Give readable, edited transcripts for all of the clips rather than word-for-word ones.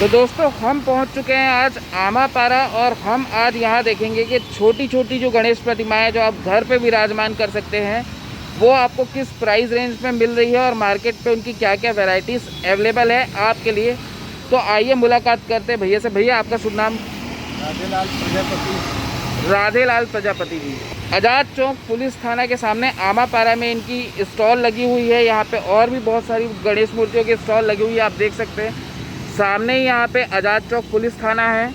तो दोस्तों हम पहुंच चुके हैं आज आमापारा और हम आज यहाँ देखेंगे कि छोटी छोटी जो गणेश प्रतिमाएं जो आप घर पे विराजमान कर सकते हैं वो आपको किस प्राइस रेंज में मिल रही है और मार्केट पे उनकी क्या क्या वैरायटीज़ अवेलेबल है आपके लिए। तो आइए मुलाकात करते हैं भैया से। भैया आपका शुभ नाम? राधेलाल प्रजापति। राधेलाल प्रजापति जी। आज़ाद चौक पुलिस थाना के सामने आमापारा में इनकी स्टॉल लगी हुई है। यहाँ पे और भी बहुत सारी गणेश मूर्तियों की स्टॉल लगी हुई है, आप देख सकते हैं। सामने ही यहाँ पे आज़ाद चौक पुलिस थाना है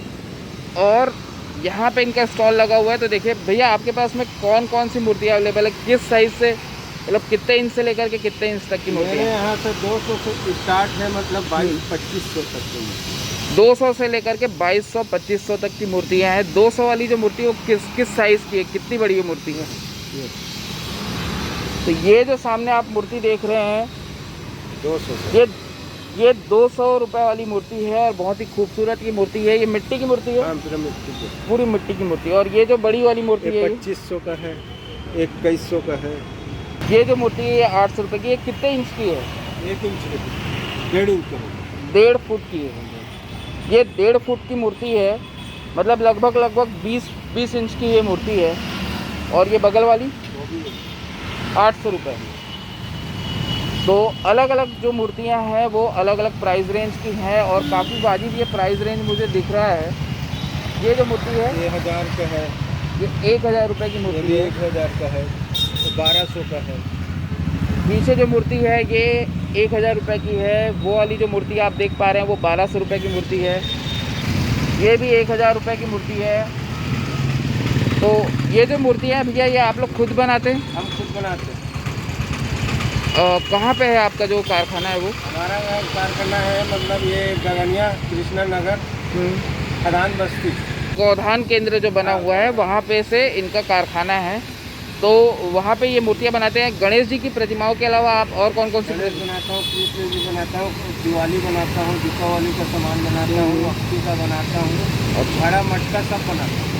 और यहाँ पे इनका स्टॉल लगा हुआ है। तो देखिए भैया आपके पास में कौन कौन सी मूर्तियाँ अवेलेबल है, किस साइज़ से, मतलब कितने इंच से लेकर के कितने इंच तक की मूर्ति है? यहाँ से 200 से स्टार्ट है, मतलब 2200-2500 तक की। 200 से लेकर के 2200-2500 तक की मूर्तियाँ हैं। 200 वाली जो मूर्ति है वो किस साइज़ की है, कितनी बड़ी मूर्ति है? तो ये जो सामने आप मूर्ति देख रहे हैं 200 से ये 200 रुपये वाली मूर्ति है और बहुत ही खूबसूरत की मूर्ति है। ये मिट्टी की मूर्ति है? हाँ, पूरी मिट्टी की मूर्ति है। और ये जो बड़ी वाली मूर्ति है 2500 का है, 2100 का है। ये जो मूर्ति है ये 800 रुपये की है। कितने इंच की है? 1 इंच की, 1.5 इंच का है। 1.5 फुट की है। ये 1.5 फुट की मूर्ति है, मतलब लगभग 20 इंच की ये मूर्ति है। और ये बगल वाली 800 रुपये। तो अलग अलग जो मूर्तियां हैं वो अलग अलग प्राइस रेंज की हैं और काफ़ी वाजिब ये प्राइस रेंज मुझे दिख रहा है। ये जो मूर्ति है ये 1000 का है, ये 1000 रुपये की मूर्ति है। 1000 का है, 1200 का है। पीछे जो मूर्ति है ये 1000 रुपये की है। वो वाली जो मूर्ति आप देख पा रहे हैं वो 1200 रुपये की मूर्ति है। ये भी 1000 रुपये की मूर्ति है। तो ये जो मूर्तियाँ भैया ये आप लोग खुद बनाते हैं? हम खुद बनाते हैं। कहाँ पे है आपका जो कारखाना है वो? हमारा कारखाना है, मतलब ये गगनिया कृष्णा नगर खदान बस्ती गोधान केंद्र जो बना हुआ है वहाँ पे से इनका कारखाना है। तो वहाँ पे ये मूर्तियाँ बनाते हैं। गणेश जी की प्रतिमाओं के अलावा आप और कौन कौन सी बनाता हूँ? कृष्ण जी बनाता हूँ, दिवाली बनाता हूँ, दीपावली का सामान बनाता हूँ, अक्ति का बनाता हूँ और बड़ा मटका सब बनाता हूँ।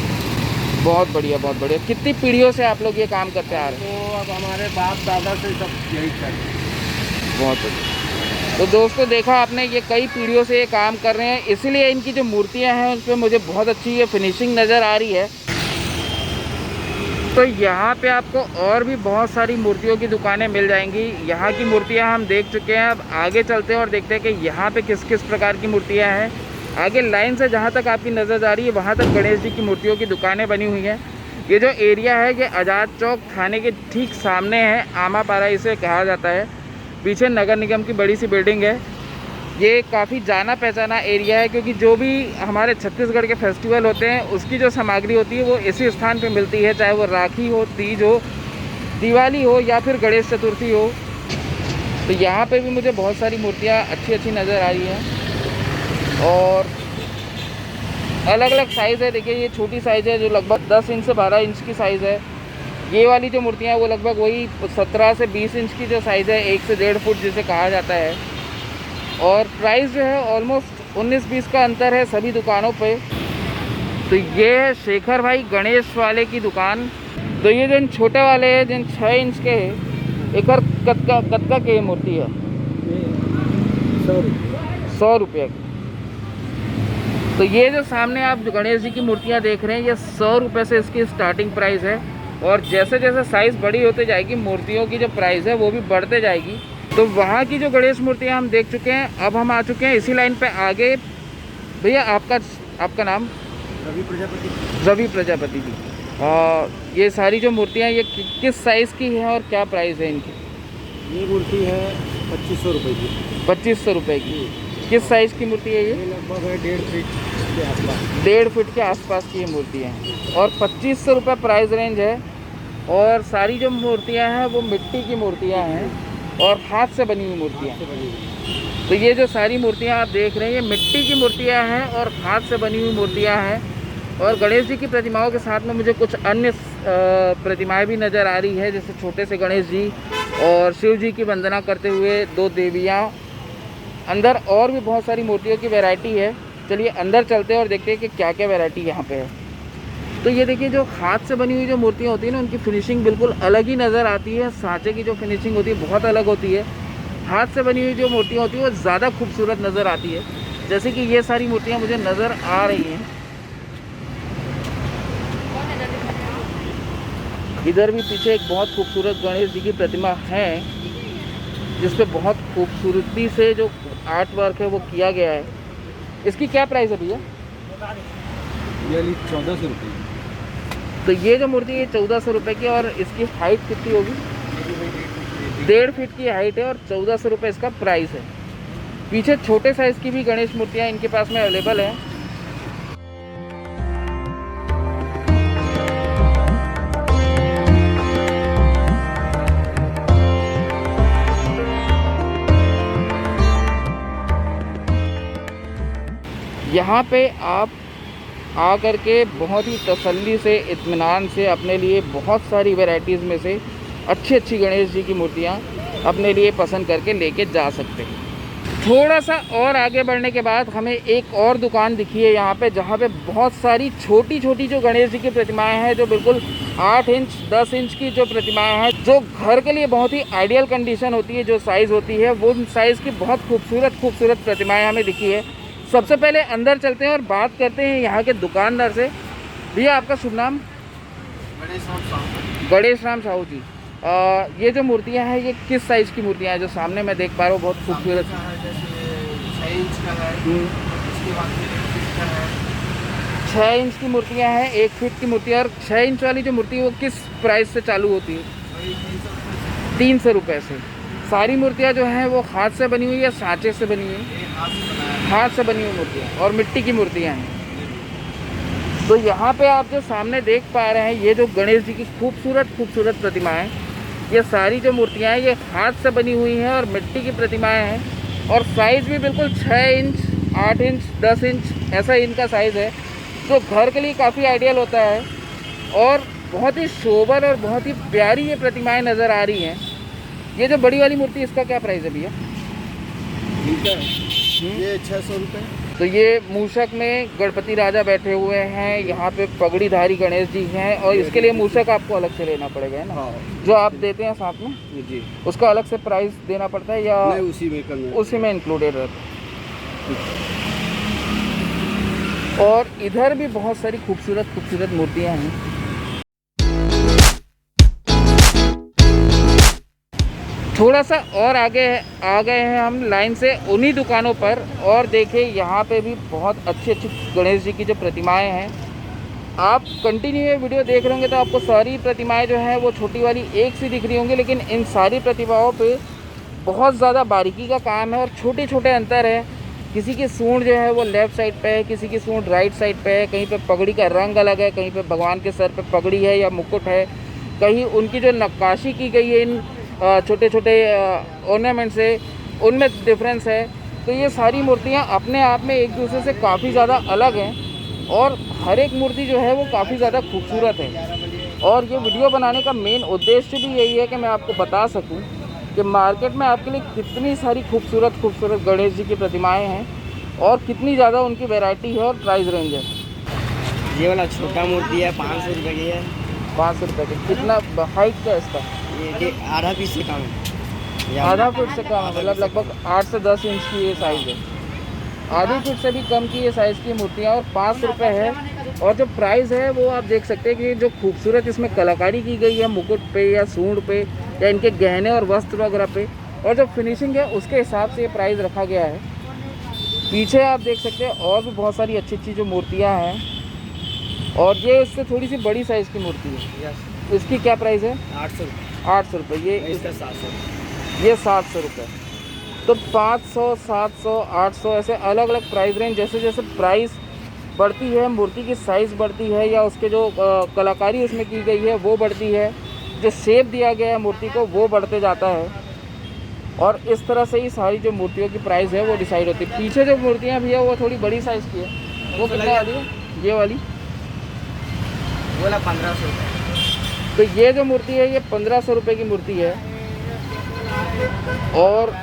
बहुत बढ़िया, बहुत बढ़िया। कितनी पीढ़ियों से आप लोग ये काम करते आ रहे हैं? तो अब हमारे बाप दादा से सब यही करते हैं। बहुत बढ़िया। तो दोस्तों देखा आपने, ये कई पीढ़ियों से ये काम कर रहे हैं, इसीलिए इनकी जो मूर्तियां हैं उन पर मुझे बहुत अच्छी ये फिनिशिंग नज़र आ रही है। तो यहाँ पे आपको और भी बहुत सारी मूर्तियों की दुकानें मिल जाएंगी। यहाँ की मूर्तियाँ हम देख चुके हैं, अब आगे चलते हैं और देखते हैं कि यहाँ पे किस किस प्रकार की मूर्तियाँ हैं। आगे लाइन से जहाँ तक आपकी नज़र आ रही है वहाँ तक गणेश जी की मूर्तियों की दुकानें बनी हुई हैं। ये जो एरिया है ये आज़ाद चौक थाने के ठीक सामने है, आमापारा इसे कहा जाता है। पीछे नगर निगम की बड़ी सी बिल्डिंग है। ये काफ़ी जाना पहचाना एरिया है क्योंकि जो भी हमारे छत्तीसगढ़ के फेस्टिवल होते हैं उसकी जो सामग्री होती है वो इसी स्थान पर मिलती है, चाहे वो राखी हो, तीज हो, दिवाली हो या फिर गणेश चतुर्थी हो। तो यहाँ पर भी मुझे बहुत सारी मूर्तियाँ अच्छी नज़र आ रही हैं और अलग अलग साइज़ है। देखिए ये छोटी साइज़ है जो लगभग 10 इंच से 12 इंच की साइज़ है। ये वाली जो मूर्तियाँ हैं वो लगभग वही 17 से 20 इंच की जो साइज़ है, 1 से 1.5 फुट जिसे कहा जाता है। और प्राइस जो है ऑलमोस्ट 19-20 का अंतर है सभी दुकानों पे। तो ये है शेखर भाई गणेश वाले की दुकान। तो ये जिन छोटे वाले हैं, जिन 6 इंच के है, एक और कत्का की मूर्ति है 100 रुपये की। तो ये जो सामने आप गणेश जी की मूर्तियाँ देख रहे हैं ये 100 रुपये से इसकी स्टार्टिंग प्राइस है। और जैसे जैसे साइज़ बड़ी होते जाएगी मूर्तियों की जो प्राइस है वो भी बढ़ते जाएगी। तो वहाँ की जो गणेश मूर्तियाँ हम देख चुके हैं, अब हम आ चुके हैं इसी लाइन पे आगे। भैया आपका नाम? रवि प्रजापति जी। ये सारी जो मूर्तियाँ ये किस साइज़ की हैं और क्या प्राइस है इनकी? ये मूर्ति है 2500 रुपये की। 2500 रुपये की। किस साइज़ की मूर्ति है ये? लगभग है 1.5 फीट के आसपास। 1.5 फीट के आसपास की ये मूर्ति हैं और 2500 रुपये प्राइस रेंज है। और सारी जो मूर्तियां हैं वो मिट्टी की मूर्तियां हैं और हाथ से बनी हुई मूर्तियां। तो ये जो सारी मूर्तियां आप देख रहे हैं ये मिट्टी की मूर्तियां हैं और हाथ से बनी हुई मूर्तियां हैं। और गणेश जी की प्रतिमाओं के साथ में मुझे कुछ अन्य प्रतिमाएँ भी नज़र आ रही है, जैसे छोटे से गणेश जी और शिव जी की वंदना करते हुए 2 देवियाँ। अंदर और भी बहुत सारी मूर्तियों की वैरायटी है। चलिए अंदर चलते हैं और देखते हैं कि क्या क्या वैरायटी यहाँ पे है। तो ये देखिए जो हाथ से बनी हुई जो मूर्तियाँ होती हैं ना उनकी फिनिशिंग बिल्कुल अलग ही नज़र आती है। सांचे की जो फिनिशिंग होती है बहुत अलग होती है। हाथ से बनी हुई जो मूर्तियाँ होती है वो ज़्यादा खूबसूरत नज़र आती है। जैसे कि ये सारी मूर्तियाँ मुझे नज़र आ रही हैं। इधर भी पीछे एक बहुत खूबसूरत गणेश जी की प्रतिमा है, जिस पे बहुत खूबसूरती से जो आर्ट वर्क है वो किया गया है। इसकी क्या प्राइस है भैया? ये 1400 रुपये। तो ये जो मूर्ति है 1400 रुपये की, और इसकी हाइट कितनी होगी? 1.5 फीट की हाइट है और 1400 रुपये इसका प्राइस है। पीछे छोटे साइज़ की भी गणेश मूर्तियाँ इनके पास में अवेलेबल है। यहाँ पे आप आ कर के बहुत ही तसल्ली से, इत्मीनान से अपने लिए बहुत सारी वैरायटीज़ में से अच्छी गणेश जी की मूर्तियाँ अपने लिए पसंद करके लेके जा सकते हैं। थोड़ा सा और आगे बढ़ने के बाद हमें एक और दुकान दिखी है यहाँ पे, जहाँ पे बहुत सारी छोटी जो गणेश जी की प्रतिमाएं हैं, जो बिल्कुल 8 इंच 10 इंच की जो प्रतिमाएं हैं, जो घर के लिए बहुत ही आइडियल कंडीशन होती है, जो साइज़ होती है वो साइज़ की बहुत खूबसूरत प्रतिमाएँ हमें दिखी है। सबसे पहले अंदर चलते हैं और बात करते हैं यहाँ के दुकानदार से। भैया आपका शुभ नाम? गणेश राम साहू जी। ये जो मूर्तियाँ हैं ये किस साइज़ की मूर्तियाँ हैं? जो सामने मैं देख पा रहा हूँ बहुत खूबसूरत 6 इंच का है, इसके बाद 1 फीट का है। 6 इंच की मूर्तियाँ हैं, 1 फीट की मूर्तियाँ। और 6 इंच वाली जो मूर्ति है वो किस प्राइस से चालू होती है? 300 रुपये से। सारी मूर्तियाँ जो हैं वो हाथ से बनी हुई या सांचे से बनी हुई? हाथ से बनी हुई मूर्तियाँ और मिट्टी की मूर्तियाँ हैं। तो यहाँ पे आप जो सामने देख पा रहे हैं, ये जो गणेश जी की खूबसूरत प्रतिमाएं, ये सारी जो मूर्तियाँ हैं ये हाथ से बनी हुई हैं और मिट्टी की प्रतिमाएं हैं। और साइज़ भी बिल्कुल 6 इंच 8 इंच 10 इंच ऐसा इनका साइज़ है, जो घर के लिए काफ़ी आइडियल होता है। और बहुत ही सोबर और बहुत ही प्यारी ये प्रतिमाएँ नज़र आ रही हैं। ये जो बड़ी वाली मूर्ति, इसका क्या प्राइस है भैया? ये 600 रुपये। तो ये मूषक में गणपति राजा बैठे हुए हैं, यहाँ पे पगड़ीधारी गणेश जी हैं, और इसके लिए मूषक आपको अलग से लेना पड़ेगा, है ना? हाँ। जो आप देते हैं साथ में जी, उसका अलग से प्राइस देना पड़ता है या नहीं, उसी में इंक्लूडेड रहता है? और इधर भी बहुत सारी खूबसूरत मूर्तियाँ हैं। थोड़ा सा और आगे आ गए हैं हम लाइन से उन्हीं दुकानों पर, और देखिए यहाँ पे भी बहुत अच्छी गणेश जी की जो प्रतिमाएं हैं। आप कंटिन्यू ये वीडियो देख रहे होंगे तो आपको सारी प्रतिमाएं जो हैं वो छोटी वाली एक सी दिख रही होंगी, लेकिन इन सारी प्रतिमाओं पे बहुत ज़्यादा बारीकी का काम है और छोटे अंतर है। किसी की सूंड जो है वो लेफ़्ट साइड पे है, किसी की सूंड राइट साइड पे है, कहीं पे पगड़ी का रंग अलग है, कहीं पे भगवान के सर पे पगड़ी है या मुकुट है, कहीं उनकी जो नक्काशी की गई है इन छोटे ऑर्नामेंट से उनमें डिफरेंस है। तो ये सारी मूर्तियाँ अपने आप में एक दूसरे से काफ़ी ज़्यादा अलग हैं और हर एक मूर्ति जो है वो काफ़ी ज़्यादा खूबसूरत है। और ये वीडियो बनाने का मेन उद्देश्य भी यही है कि मैं आपको बता सकूं कि मार्केट में आपके लिए कितनी सारी खूबसूरत गणेश जी की प्रतिमाएं हैं और कितनी ज़्यादा उनकी वैरायटी है और प्राइस रेंज है। ये वाला छोटा मूर्ति है 500 रुपये की है। 500 रुपये की। कितना हाइट क्या है इसका? ये आधा फीट से कम है। आधा फीट से कम, मतलब लगभग 8 से 10 इंच की ये साइज़ है। आधी फीट से भी कम की ये साइज़ की मूर्तियाँ और 500 रुपये है। और जो प्राइस है वो आप देख सकते हैं कि जो खूबसूरत इसमें कलाकारी की गई है मुकुट पे या सूंड पे या इनके गहने और वस्त्र वगैरह पे, और जो फिनिशिंग है उसके हिसाब से ये प्राइस रखा गया है। पीछे आप देख सकते हैं और भी बहुत सारी अच्छी जो मूर्तियाँ हैं, और ये इससे थोड़ी सी बड़ी साइज़ की मूर्ति है। इसकी क्या प्राइस है? 800 रुपये। ये इसका 700। ये 700 रुपये। तो 500 700 800 ऐसे अलग अलग प्राइस रेंज, जैसे जैसे प्राइस बढ़ती है, मूर्ति की साइज़ बढ़ती है या उसके जो कलाकारी उसमें की गई है वो बढ़ती है, जो शेप दिया गया है मूर्ति को वो बढ़ते जाता है। और इस तरह से ही सारी जो मूर्तियों की प्राइस है वो डिसाइड होती है। पीछे जो मूर्तियाँ भी है वो थोड़ी बड़ी साइज़ की है। वो कितने वाली है? ये वाली बोला 1500 रुपये। तो ये जो मूर्ति है ये 1500 रुपये की मूर्ति है। और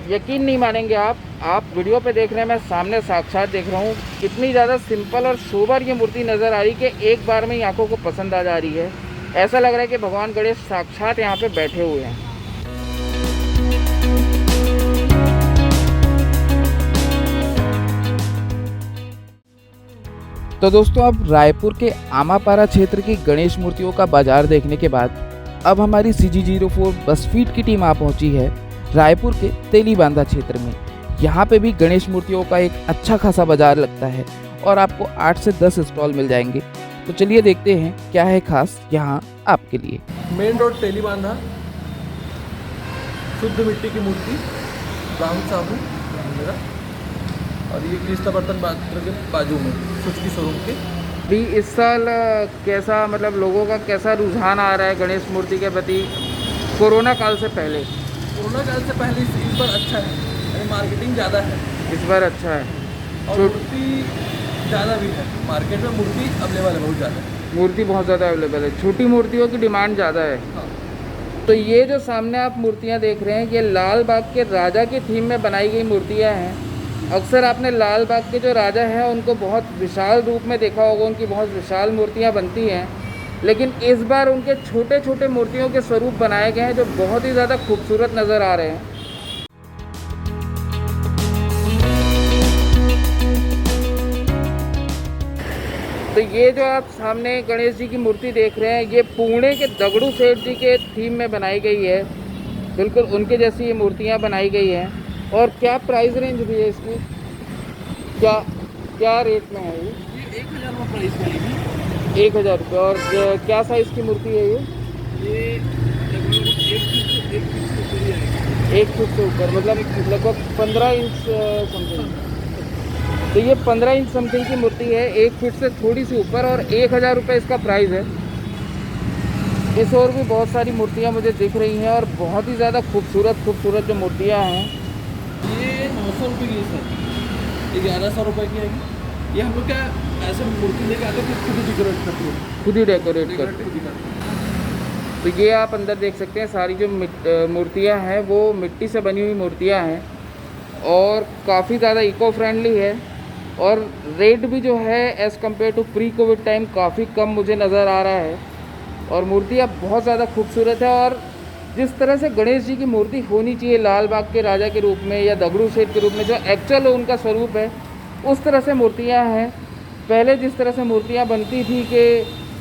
यकीन नहीं मानेंगे आप वीडियो पे देख रहे हैं, मैं सामने साक्षात देख रहा हूँ। कितनी ज़्यादा सिंपल और सोबर ये मूर्ति नज़र आ रही कि एक बार में ही आंखों को पसंद आ जा रही है। ऐसा लग रहा है कि भगवान गणेश साक्षात यहाँ पे बैठे हुए हैं। तो दोस्तों अब रायपुर के आमापारा क्षेत्र की गणेश मूर्तियों का बाजार देखने के बाद अब हमारी CG04 बसफीड की टीम आ पहुंची है रायपुर के तेलीबांधा क्षेत्र में। यहाँ पे भी गणेश मूर्तियों का एक अच्छा खासा बाजार लगता है और आपको 8 से 10 स्टॉल मिल जाएंगे। तो चलिए देखते हैं क्या है खास यहाँ आपके लिए। मेन रोड तेलीबांधा, शुद्ध मिट्टी की मूर्ति, राहुल साहू मेरा, और ये क्रिस्ता बर्तन बाजार के बाजू में सुचकी शोरूम के। भी इस साल कैसा मतलब लोगों का कैसा रुझान आ रहा है गणेश मूर्ति के प्रति कोरोना काल से पहले? कोरोना काल से पहले इस बार अच्छा है, यानी मार्केटिंग ज़्यादा है इस बार अच्छा है और मूर्ति ज़्यादा भी है। मार्केट में मूर्ति अवेलेबल है, बहुत ज़्यादा है, मूर्ति बहुत ज़्यादा अवेलेबल है, छोटी मूर्तियों की डिमांड ज़्यादा है। हाँ। तो ये जो सामने आप मूर्तियाँ देख रहे हैं ये लाल बाग के राजा की थीम में बनाई गई मूर्तियाँ हैं। अक्सर आपने लाल बाग के जो राजा हैं उनको बहुत विशाल रूप में देखा होगा, उनकी बहुत विशाल मूर्तियाँ बनती हैं, लेकिन इस बार उनके छोटे छोटे मूर्तियों के स्वरूप बनाए गए हैं जो बहुत ही ज़्यादा खूबसूरत नज़र आ रहे हैं। तो ये जो आप सामने गणेश जी की मूर्ति देख रहे हैं ये पुणे के दगड़ू सेठ जी के थीम में बनाई गई है, बिल्कुल उनके जैसी ये मूर्तियाँ बनाई गई हैं। और क्या प्राइस रेंज भी है इसकी, क्या रेट में है ये? 1000 रुपये प्राइस पड़ेगी। 1000 रुपये। और क्या साइज़ की मूर्ति है ये 1 फुट से ऊपर, मतलब लगभग 15 इंच समथिंग। तो ये 15 इंच समथिंग की मूर्ति है, 1 फीट से थोड़ी सी ऊपर, और 1000 रुपये इसका प्राइस है। इस और भी बहुत सारी मूर्तियाँ मुझे दिख रही हैं और बहुत ही ज़्यादा खूबसूरत जो मूर्तियाँ हैं। ये 900 रुपये की है सर, 1100 रुपये की आएगी। ये हम लोग क्या ऐसे मूर्ति लेके आते हैं, खुद ही डेकोरेट करते हैं, खुद ही डेकोरेट करते हैं। तो ये आप अंदर देख सकते हैं सारी जो मूर्तियाँ हैं वो मिट्टी से बनी हुई मूर्तियाँ हैं और काफ़ी ज़्यादा इको फ्रेंडली है, और रेट भी जो है as compare to pre Covid time काफ़ी कम मुझे नज़र आ रहा है। और मूर्तियाँ बहुत ज़्यादा खूबसूरत है, और जिस तरह से गणेश जी की मूर्ति होनी चाहिए लाल बाग के राजा के रूप में या दगड़ू सेठ के रूप में, जो एक्चुअल उनका स्वरूप है, उस तरह से मूर्तियाँ हैं। पहले जिस तरह से मूर्तियाँ बनती थी कि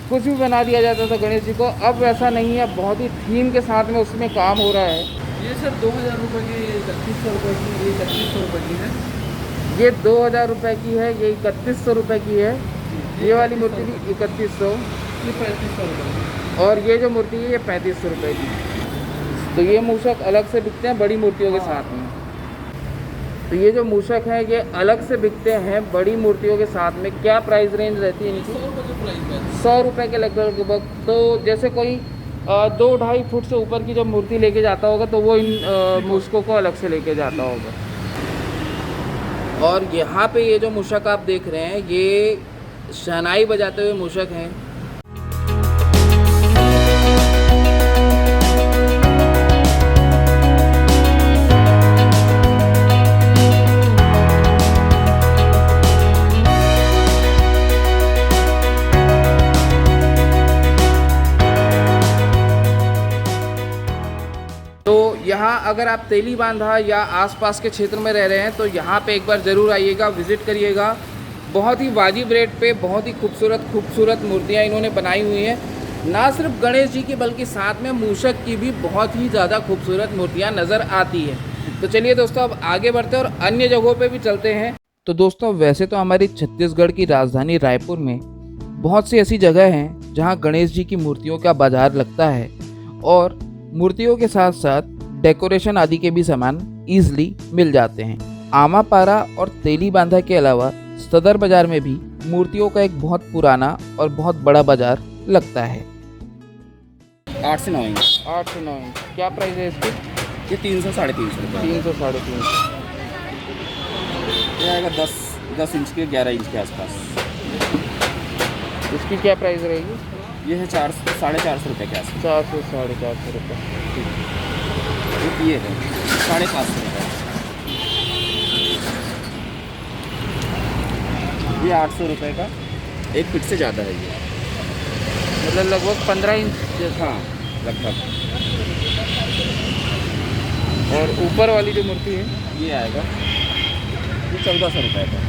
कुछ भी बना दिया जाता था गणेश जी को, अब वैसा नहीं है, बहुत ही थीम के साथ में उसमें काम हो रहा है। ये सर 2000 रुपये की, 3100 रुपये की, ये 3100 रुपये की है। ये 2000 रुपये की है, ये 3100 रुपये की है। ये वाली मूर्ति भी 3100, ये 3500 रुपये, और ये जो मूर्ति है ये 3500 रुपये की। तो ये मूषक अलग से बिकते हैं बड़ी मूर्तियों के साथ में। तो ये जो मूषक हैं ये अलग से बिकते हैं बड़ी मूर्तियों के साथ में। क्या प्राइस रेंज रहती है इनकी? 100 रुपये की प्राइस है, 100 रुपये के लगभग। तो जैसे कोई 2-2.5 फुट से ऊपर की जब मूर्ति लेके जाता होगा तो वो इन मूषकों को अलग से लेके जाता होगा। और यहाँ पे ये जो मूषक आप देख रहे हैं ये शहनाई बजाते हुए मूषक हैं। यहाँ अगर आप तेलीबांधा या आसपास के क्षेत्र में रह रहे हैं तो यहाँ पे एक बार ज़रूर आइएगा, विज़िट करिएगा। बहुत ही वाजिब रेट पे बहुत ही खूबसूरत मूर्तियाँ इन्होंने बनाई हुई हैं। ना सिर्फ गणेश जी की बल्कि साथ में मूषक की भी बहुत ही ज़्यादा खूबसूरत मूर्तियाँ नज़र आती है। तो चलिए दोस्तों अब आगे बढ़ते हैं और अन्य जगहों पर भी चलते हैं। तो दोस्तों वैसे तो हमारी छत्तीसगढ़ की राजधानी रायपुर में बहुत सी ऐसी जगह हैं जहाँ गणेश जी की मूर्तियों का बाजार लगता है और मूर्तियों के साथ साथ डेकोरेशन आदि के भी सामान ईजिली मिल जाते हैं। आमापारा और तेलीबांधा के अलावा सदर बाजार में भी मूर्तियों का एक बहुत पुराना और बहुत बड़ा बाजार लगता है। 8 से 9 इंच। 8 से 9 इंच। क्या प्राइस है इसकी? ये 300-350 रुपये। 300-350। ये आएगा 10 इंच के 11 इंच के आसपास। इसकी क्या प्राइस रहेगी? ये है 400-450 रुपये के आसपास। 400 से 450 रुपये। ये है 550 रुपये। ये 800 रुपये का 1 फीट से ज़्यादा है ये, मतलब लगभग 15 इंच। हाँ लगभग। और ऊपर वाली जो मूर्ति है ये आएगा ये 1400 रुपये का।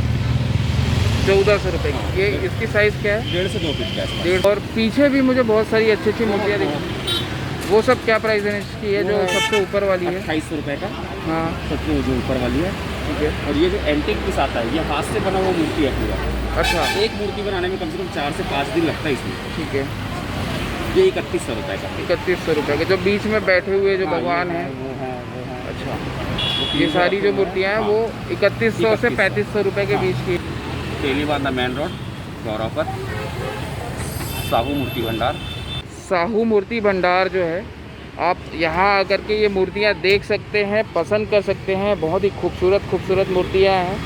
1400 रुपये की। ये इसकी साइज़ क्या है? 1.5 से 2 फीट का है। 1.5। और पीछे भी मुझे बहुत सारी अच्छी अच्छी मूर्तियाँ दिखी, वो सब क्या प्राइस है इसकी? है जो सबसे ऊपर वाली है 2800 रुपये का, हाँ सबसे जो ऊपर वाली है। ठीक है। और ये जो एंटीक पीस आता है, ये हाथ से बना हुआ मूर्ति है पूरा। अच्छा एक मूर्ति बनाने में कम से कम 4 से 5 दिन लगता है इसमें। ठीक है। ये 3100 रुपये का। 3100 रुपये के जो बीच में बैठे हुए जो भगवान हैं। वो है। अच्छा, ये सारी जो मूर्तियाँ हैं वो 3100 से 3500 रुपये के बीच की। तेलीबांधा मेन रोड गौरव पर साहू मूर्ति भंडार। साहू मूर्ति भंडार जो है, आप यहाँ आकर के ये मूर्तियाँ देख सकते हैं, पसंद कर सकते हैं। बहुत ही खूबसूरत मूर्तियाँ हैं।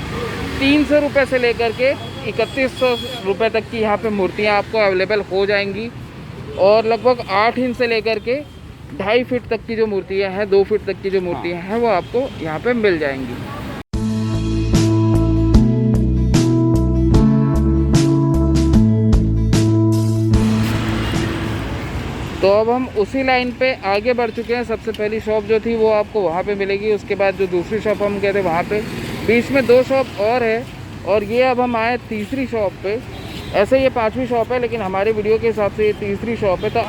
300 रुपये से लेकर के 3100 रुपये तक की यहाँ पे मूर्तियाँ आपको अवेलेबल हो जाएंगी। और लगभग 8 इंच से लेकर के 2.5 फीट तक की जो मूर्तियाँ हैं, 2 फीट तक की जो मूर्तियाँ हैं, वो आपको यहाँ पे मिल जाएंगी। तो अब हम उसी लाइन पे आगे बढ़ चुके हैं। सबसे पहली शॉप जो थी वो आपको वहाँ पे मिलेगी, उसके बाद जो दूसरी शॉप हम गए थे वहाँ पे, बीच में 2 शॉप और है। और ये अब हम आए तीसरी शॉप पे। ऐसे ये 5वीं शॉप है, लेकिन हमारे वीडियो के हिसाब से ये तीसरी शॉप है। तो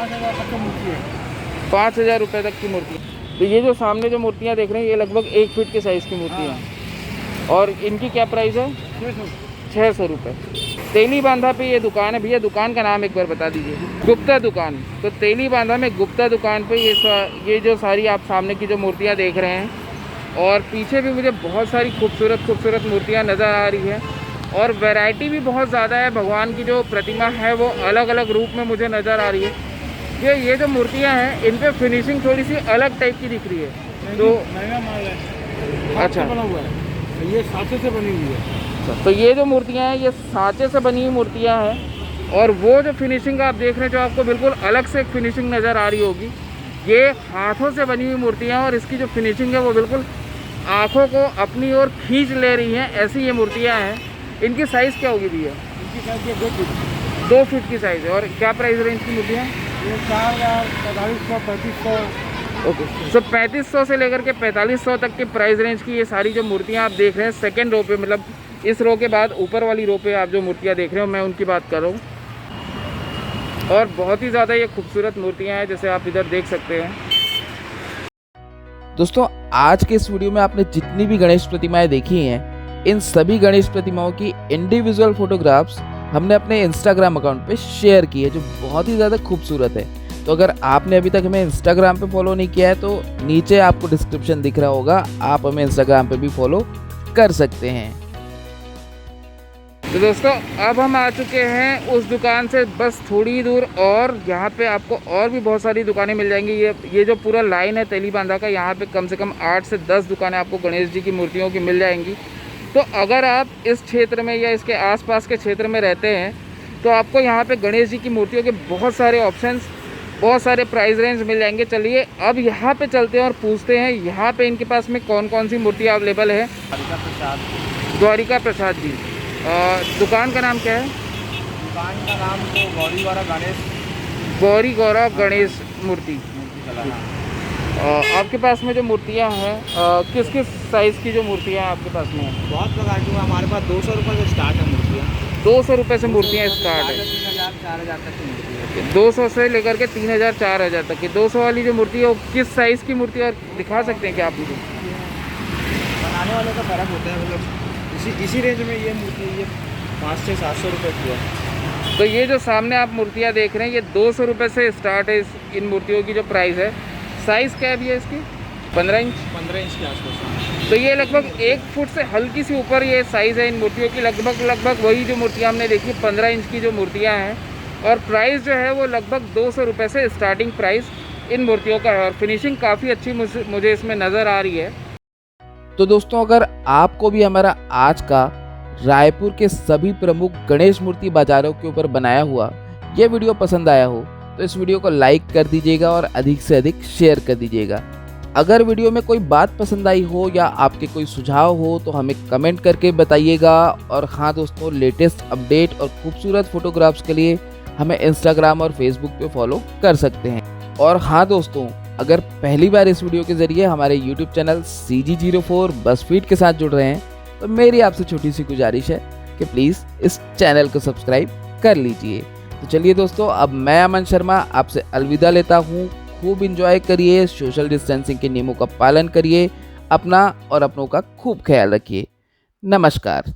5000 रुपये तक की मूर्ति। तो ये जो सामने जो मूर्तियाँ देख रहे हैं, ये लगभग 1 फीट के साइज़ की मूर्तियाँ हैं। और इनकी क्या प्राइस है? 600 रुपये। तेलीबांधा पे ये दुकान है। भैया दुकान का नाम एक बार बता दीजिए। गुप्ता दुकान। तो तेलीबांधा में गुप्ता दुकान पे ये जो सारी आप सामने की जो मूर्तियाँ देख रहे हैं, और पीछे भी मुझे बहुत सारी खूबसूरत मूर्तियाँ नज़र आ रही है। और वैरायटी भी बहुत ज़्यादा है। भगवान की जो प्रतिमा है वो अलग अलग रूप में मुझे नज़र आ रही है। ये जो मूर्तियाँ हैं, इन पर फिनिशिंग थोड़ी सी अलग टाइप की दिख रही है। तो महंगा माल है, अच्छा बना हुआ है, ये सांचे से बनी हुई है। तो ये जो मूर्तियाँ हैं, ये सांचे से बनी हुई मूर्तियाँ हैं। और वो जो फिनिशिंग आप देख रहे हैं, जो आपको बिल्कुल अलग से एक फिनिशिंग नज़र आ रही होगी, ये हाथों से बनी हुई मूर्तियाँ हैं। और इसकी जो फिनिशिंग है वो बिल्कुल आँखों को अपनी ओर खींच ले रही हैं, ऐसी ये मूर्तियाँ हैं। इनकी साइज़ क्या होगी भैया? इनकी साइज 2 फीट। 2 फीट की साइज़ है। और क्या प्राइस रेंज की मूर्तियाँ? ये 4000, 4500, 3500। ओके, सो 3500 से लेकर के 4500 तक के प्राइस रेंज की ये सारी जो मूर्तियाँ आप देख रहे हैं, सेकेंड रो पे, मतलब इस रो के बाद ऊपर वाली रो पे आप जो मूर्तियाँ देख रहे हो, मैं उनकी बात कर रहा हूँ। और बहुत ही ज़्यादा ये खूबसूरत मूर्तियाँ हैं, जैसे आप इधर देख सकते हैं। दोस्तों, आज के इस वीडियो में आपने जितनी भी गणेश प्रतिमाएं देखी हैं, इन सभी गणेश प्रतिमाओं की इंडिविजुअल फोटोग्राफ्स हमने अपने इंस्टाग्राम अकाउंट पे शेयर की है, जो बहुत ही ज़्यादा खूबसूरत है। तो अगर आपने अभी तक हमें इंस्टाग्राम पे फॉलो नहीं किया है, तो नीचे आपको डिस्क्रिप्शन दिख रहा होगा, आप हमें इंस्टाग्राम पे भी फॉलो कर सकते हैं। तो दोस्तों, अब हम आ चुके हैं उस दुकान से बस थोड़ी दूर, और यहाँ पे आपको और भी बहुत सारी दुकानें मिल जाएंगी। ये जो पूरा लाइन है तेलीबांधा का, यहाँ पे कम से कम 8 से 10 दुकानें आपको गणेश जी की मूर्तियों की मिल जाएंगी। तो अगर आप इस क्षेत्र में या इसके आसपास के क्षेत्र में रहते हैं, तो आपको यहाँ पे गणेश जी की मूर्तियों के बहुत सारे ऑप्शंस, बहुत सारे प्राइस रेंज मिल जाएंगे। चलिए अब यहाँ पे चलते हैं और पूछते हैं यहाँ पे इनके पास में कौन कौन सी मूर्तियाँ अवेलेबल है। द्वारिका प्रसाद जी, दुकान का नाम क्या है? दुकान का नाम तो गौरी गौरव गणेश मूर्ति। आपके पास में जो मूर्तियाँ हैं, किस किस साइज़ की जो मूर्तियाँ हैं आपके पास में हैं? बहुत प्रकार की। हमारे पास 200 रुपये से स्टार्ट है मूर्तियाँ। 200 रुपये से मूर्तियाँ स्टार्ट है। 3000, 4000 तक की मूर्ति है। 200 से लेकर के 3000, 4000 तक की। 200 वाली जो मूर्ति है वो किस साइज़ की मूर्ति है, और दिखा सकते हैं क्या आप मुझे? बनाने वाले का फ़र्क होता है, मतलब इसी रेंज में ये मूर्ति ये 500 से 700 रुपये की है। तो ये जो सामने आप मूर्तियाँ देख रहे हैं, ये 200 रुपये से स्टार्ट है इन मूर्तियों की जो प्राइस है। साइज़ क्या है भैया इसकी? 15 इंच। 15 इंच के आसपास। तो ये लगभग 1 फुट से हल्की सी ऊपर ये साइज़ है इन मूर्तियों की। लगभग वही जो मूर्तियाँ हमने देखी 15 इंच की जो मूर्तियाँ हैं, और प्राइस जो है वो लगभग 200 रुपये से स्टार्टिंग प्राइस इन मूर्तियों का है। और फिनिशिंग काफ़ी अच्छी मुझे इसमें नज़र आ रही है। तो दोस्तों, अगर आपको भी हमारा आज का रायपुर के सभी प्रमुख गणेश मूर्ति बाजारों के ऊपर बनाया हुआ ये वीडियो पसंद आया हो, तो इस वीडियो को लाइक कर दीजिएगा और अधिक से अधिक शेयर कर दीजिएगा। अगर वीडियो में कोई बात पसंद आई हो या आपके कोई सुझाव हो, तो हमें कमेंट करके बताइएगा। और हाँ दोस्तों, लेटेस्ट अपडेट और खूबसूरत फोटोग्राफ्स के लिए हमें इंस्टाग्राम और फेसबुक पे फॉलो कर सकते हैं। और हाँ दोस्तों, अगर पहली बार इस वीडियो के जरिए हमारे यूट्यूब चैनल CG04 बसफीड के साथ जुड़ रहे हैं, तो मेरी आपसे छोटी सी गुजारिश है कि प्लीज़ इस चैनल को सब्सक्राइब कर लीजिए। तो चलिए दोस्तों, अब मैं अमन शर्मा आपसे अलविदा लेता हूँ। खूब इंजॉय करिए, सोशल डिस्टेंसिंग के नियमों का पालन करिए, अपना और अपनों का खूब ख्याल रखिए। नमस्कार।